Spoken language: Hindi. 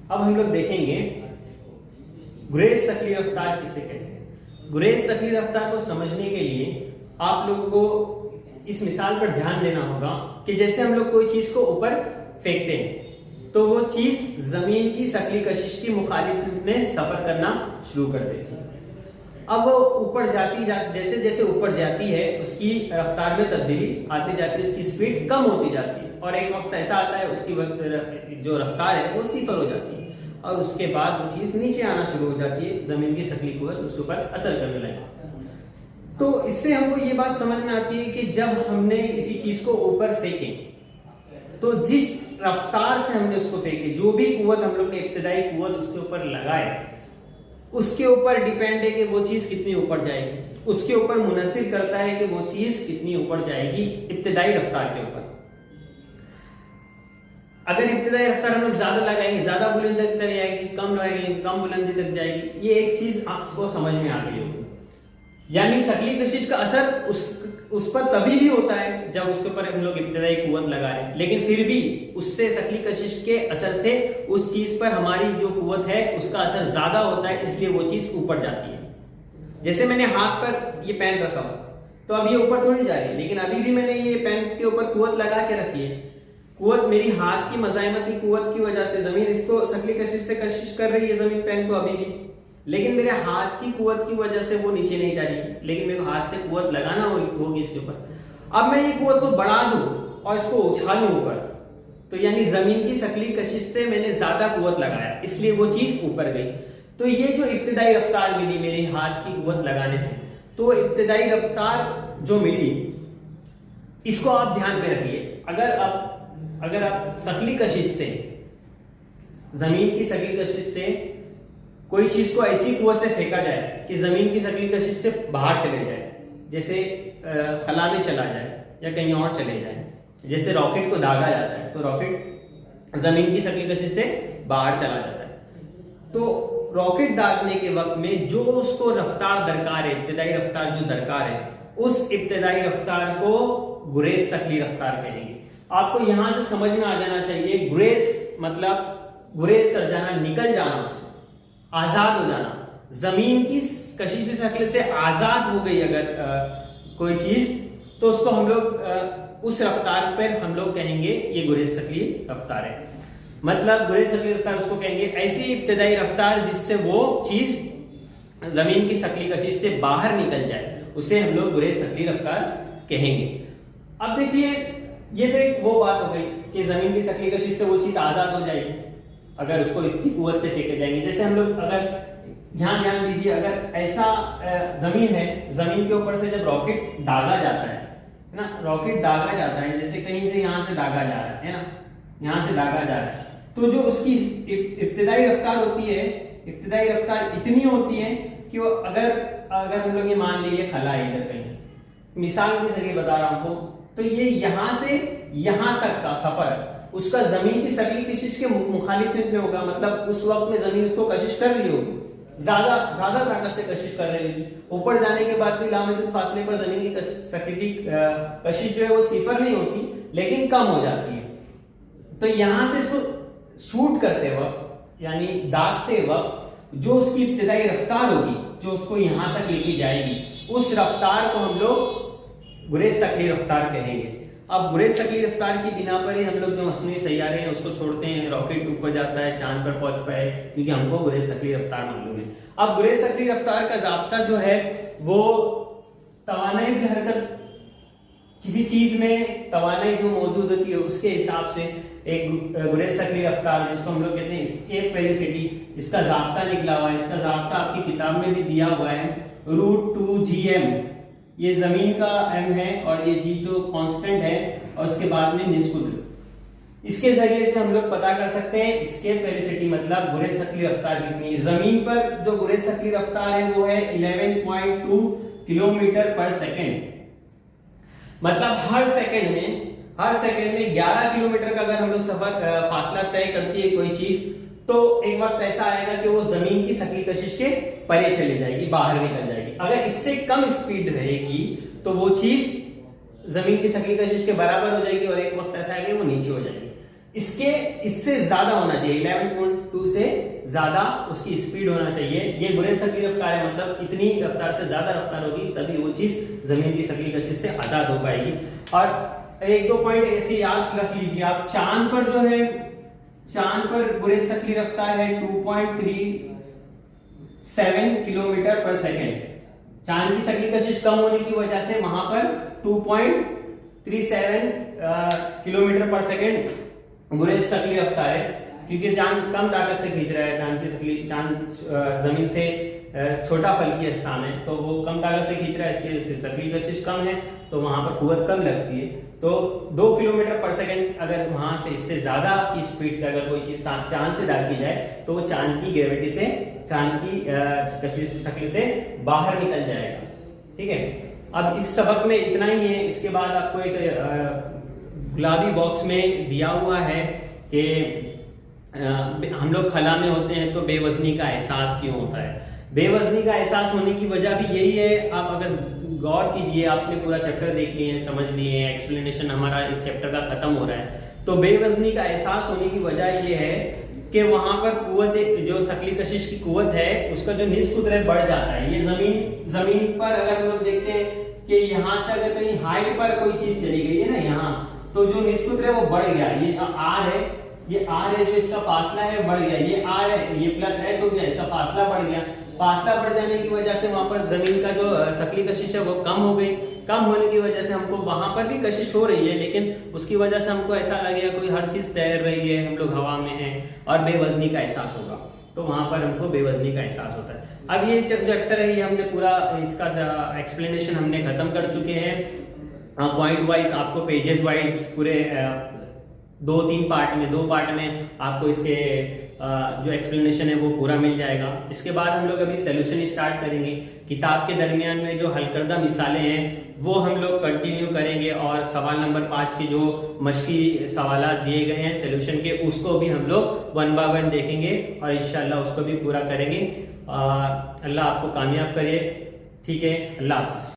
अब हम लोग देखेंगे गुरेज सक्रिय रफ्तार किसे कहते हैं। गुरेज सक्रिय रफ्तार को समझने के लिए आप लोगों को इस मिसाल पर ध्यान देना होगा कि जैसे हम लोग कोई चीज को ऊपर फेंकते हैं तो वो चीज जमीन की सक्रिय कशिश की मुखालिफ में सफर करना शुरू कर देती है। अब वो ऊपर जैसे जैसे ऊपर जाती है उसकी रफ्तार में तब्दीली आती जाती है, उसकी स्पीड कम होती जाती है और एक वक्त ऐसा आता है उसकी जो रफ्तार है वो सिफर हो जाती है और उसके बाद वो चीज नीचे आना शुरू हो जाती है, जमीन की सक्रिय कुव्वत उसके ऊपर असर करने लगे। तो इससे हमको ये बात समझ में आती है कि जब हमने किसी चीज को ऊपर फेंके तो जिस रफ्तार से हमने उसको फेंके, जो भी कुव्वत हम लोग ने इब्तिदाई कुव्वत उसके ऊपर लगाए, उसके ऊपर डिपेंड है कि वो चीज कितनी ऊपर जाएगी, उसके ऊपर मुनसिर करता है कि वो चीज कितनी ऊपर जाएगी इब्तिदाई रफ्तार के ऊपर। अगर इब्तिदाई रफ्तार हम लोग ज्यादा लगाएंगे ज्यादा बुलंदी तक जाएगी, कम लगाएंगे कम बुलंदी तक जाएगी। ये एक चीज आपको समझ में आ गई होगी। यानी सक्रिय कशिश का असर उस पर तभी भी होता है जब उसके ऊपर हम लोग इब्तिदाई कुव्वत लगा रहे हैं, लेकिन फिर भी उससे सक्रिय कशिश के असर से उस चीज पर हमारी जो कुव्वत है उसका असर ज्यादा होता है, इसलिए वो चीज ऊपर जाती है। जैसे मैंने हाथ पर ये पेन रखा तो अब ये ऊपर थोड़ी जा रही है, लेकिन अभी भी मैंने ये पेन के ऊपर कुव्वत लगा के रखी है। कुव्वत मेरी हाथ की मज़ाइमती कुव्वत की वजह से जमीन इसको सक्रिय कशिश से कशिश कर रही है जमीन पेन को अभी भी, लेकिन मेरे हाथ की कुव्वत की वजह से वो नीचे नहीं जा रही है, लेकिन मेरे को हाथ से कुव्वत लगाना होगी इसके ऊपर। अब मैं ये कुव्वत को बढ़ा दूं और इसको उछालूं ऊपर, तो यानी जमीन की सक्रिय कशिश से मैंने ज्यादा कुव्वत लगाया, इसलिए वो चीज ऊपर गई। तो ये जो इब्तिदाई रफ्तार मिली मेरे हाथ की कुव्वत लगाने से, तो इब्तिदाई रफ्तार जो मिली इसको आप ध्यान में रखिए। अगर आप सक्रिय कशिश से, जमीन की सक्रिय कशिश से कोई चीज को ऐसी कुव्वत से फेंका जाए कि जमीन की सक्रिय कशिश से बाहर चले जाए, जैसे खला में चला जाए या कहीं और चले जाए, जैसे रॉकेट को दागा जाता है तो रॉकेट जमीन की सक्रिय कशिश से बाहर चला जाता है। तो रॉकेट दागने के वक्त में जो उसको रफ्तार दरकार है, इब्तिदाई रफ्तार जो दरकार है, उस इब्तिदाई रफ्तार को गुरेज सक्रिय रफ्तार कहेंगे। आपको यहां से समझ में आ जाना चाहिए, गुरेज मतलब गुरेज कर जाना, निकल जाना, उससे आजाद हो जाना। जमीन की कशिश शक्ल से आजाद हो गई अगर कोई चीज, तो उसको हम लोग उस रफ्तार पर हम लोग कहेंगे ये गुरेज सक्रिय रफ्तार है। मतलब गुरेज सक्रिय रफ्तार उसको कहेंगे ऐसी इब्तिदाई रफ्तार जिससे वो चीज जमीन की सक्रिय कशिश से बाहर निकल जाए, उसे हम लोग गुरेज सक्रिय रफ्तार कहेंगे। अब देखिए, ये तो एक वो बात हो गई कि जमीन की सक्रिय कशिश से वो चीज आजाद हो जाएगी अगर उसको इसकी कुव्वत से फेंके जाएंगे। जैसे हम लोग अगर ध्यान दीजिए, अगर ऐसा जमीन है, जमीन के ऊपर से जब रॉकेट दागा जाता है ना, रॉकेट दागा जाता है, जैसे कहीं से यहां से दागा जा रहा है ना, यहां से दागा जा रहा है, तो जो उसकी इब्तिदाई रफ्तार होती है, इब्तिदाई रफ्तार इतनी होती है कि वो अगर हम लोग ये मान लीजिए खला है इधर कहीं, मिसाल के जरिए बता रहा हूं, तो ये यहां से यहां तक का सफर उसका जमीन की सक्रिय कशिश के मुखालिफत में होगा। मतलब उस वक्त में जमीन उसको कशिश कर रही होगी, ज्यादा ताकत से कशिश कर रही होगी। ऊपर जाने के बाद भी लामहदूद फासले पर जमीन की सक्रिय कशिश जो है वो सिफर नहीं होती, लेकिन कम हो जाती है। तो यहां से इसको शूट करते वक्त यानी दागते वक्त जो उसकी इब्तिदाई रफ्तार होगी, जो उसको यहां तक लेके जाएगी, उस रफ्तार को हम लोग गुरेज सक्रिय रफ्तार कहेंगे। अब गुरेज सक्रिय रफ्तार की बिना पर ही हम लोग जो मसनूई सैयारे हैं उसको छोड़ते हैं, रॉकेट ऊपर जाता है, चांद पर पहुंच पाए, क्योंकि हमको गुरेज सक्रिय रफ्तार मालूम है। अब गुरेज सक्रिय रफ्तार का जाब्ता जो है वो तवानाई की हरकत, किसी चीज में तवानाई जो मौजूद होती है उसके हिसाब से एक गुरेज सक्रिय रफ्तार, जिसको हम लोग कहते हैं एस्केप वेलोसिटी, इसका जाब्ता निकला हुआ है। इसका जाब्ता आपकी किताब में भी दिया हुआ है, √2gm। ये जमीन का m है और ये g जो कांस्टेंट है, और उसके बाद में निस्कुद्र। इसके जरिए से हम लोग पता कर सकते हैं एस्केप वेलोसिटी मतलब गुरेज सक्रिय रफ्तार कितनी है। जमीन पर जो गुरेज सक्रिय रफ्तार है वो है 11.2 किलोमीटर पर सेकेंड। मतलब हर सेकंड में 11 किलोमीटर का अगर हम लोग सफर फासला तय करती है कोई चीज, तो एक वक्त ऐसा आएगा कि वो जमीन की सक्रिय कशिश के परे चली जाएगी, बाहर निकल जाएगी। अगर इससे कम स्पीड रहेगी तो वो चीज जमीन की सक्रिय कशिश के बराबर हो जाएगी और एक वक्त ऐसा आएगा वो नीचे हो जाएगी। इससे ज्यादा होना चाहिए, 2.2 से ज्यादा उसकी स्पीड होना चाहिए। ये गुरेज शक्ली रफ्तार है, मतलब इतनी रफ्तार से ज्यादा रफ्तार होगी तभी वो चीज जमीन की शक्ली कशिश से आजाद हो पाएगी। और एक दो पॉइंट ऐसे याद रख लीजिए आप, चांद पर जो है, चांद पर गुरेज शक्ली रफ्तार है 2.37 किलोमीटर पर सेकेंड। चांद की शक्ली कशिश कम होने की वजह से वहां पर 2.37 किलोमीटर पर सेकेंड गुरेज शक्ली रफ्तार है, क्योंकि चांद कम ताकत से खींच रहा है। चांद की शक्ली, चांद जमीन से छोटा फल्की स्थान है तो वो कम ताकत से खींच रहा है, इसकी शक्ली कशिश कम है तो वहां पर कुव्वत कम लगती है। तो 2 किलोमीटर पर सेकेंड अगर वहां से इससे ज्यादा की स्पीड से अगर कोई चीज चांद से दाग की जाए तो वो चांद की ग्रेविटी से, चांद की कशिश शक्ल से बाहर निकल जाएगा। ठीक है, अब इस सबक में इतना ही है। इसके बाद आपको एक गुलाबी बॉक्स में दिया हुआ है कि हम लोग खला में होते हैं तो बेवजनी का एहसास क्यों होता है। बेवजनी का एहसास होने की वजह भी यही है, आप अगर गौर कीजिए, आपने पूरा चैप्टर देख लिए हैं, समझ लिए हैं, एक्सप्लेनेशन हमारा इस चैप्टर का खत्म हो रहा है। तो बेवजनी का एहसास होने की वजह ये है कि वहां पर कुव्वत, जो शक्ली कशिश की कुव्वत है उसका जो निस्कुद्र बढ़ जाता है। ये जमीन पर अगर हम लोग देखते हैं कि यहाँ से अगर कहीं हाइट पर कोई चीज चली गई है ना यहाँ, तो जो निस्कुद्र है वो बढ़ गया। ये आर है, ये आर है, जो इसका फासला है बढ़ गया। ये आर है, ये प्लस एच हो गया, इसका फासला बढ़ गया। फासला बढ़ जाने की वजह से वहां पर जमीन का जो शक्ली कशिश है वो कम हो गई। कम होने की वजह से हमको वहां पर भी कशिश हो रही है, लेकिन उसकी वजह से हमको ऐसा लगेगा कोई हर चीज तैर रही है, हम लोग हवा में हैं और बेवजनी का एहसास होगा। तो वहां पर हमको बेवजनी का एहसास होता है। अब ये चैप्टर है, ये हमने पूरा इसका एक्सप्लेनेशन हमने खत्म कर चुके हैं। पॉइंट वाइज आपको पेजेस वाइज पूरे 2 पार्ट में आपको इसके जो एक्सप्लेनेशन है वो पूरा मिल जाएगा। इसके बाद हम लोग अभी सॉल्यूशन स्टार्ट करेंगे। किताब के दरमियान में जो हल करदा मिसालें हैं वो हम लोग कंटिन्यू करेंगे, और सवाल नंबर 5 के जो मश्की सवालात दिए गए हैं सॉल्यूशन के, उसको भी हम लोग 1 by 1 देखेंगे और इंशाल्लाह उसको भी पूरा करेंगे। अल्लाह आपको कामयाब करे। ठीक है, अल्लाह हाफिज।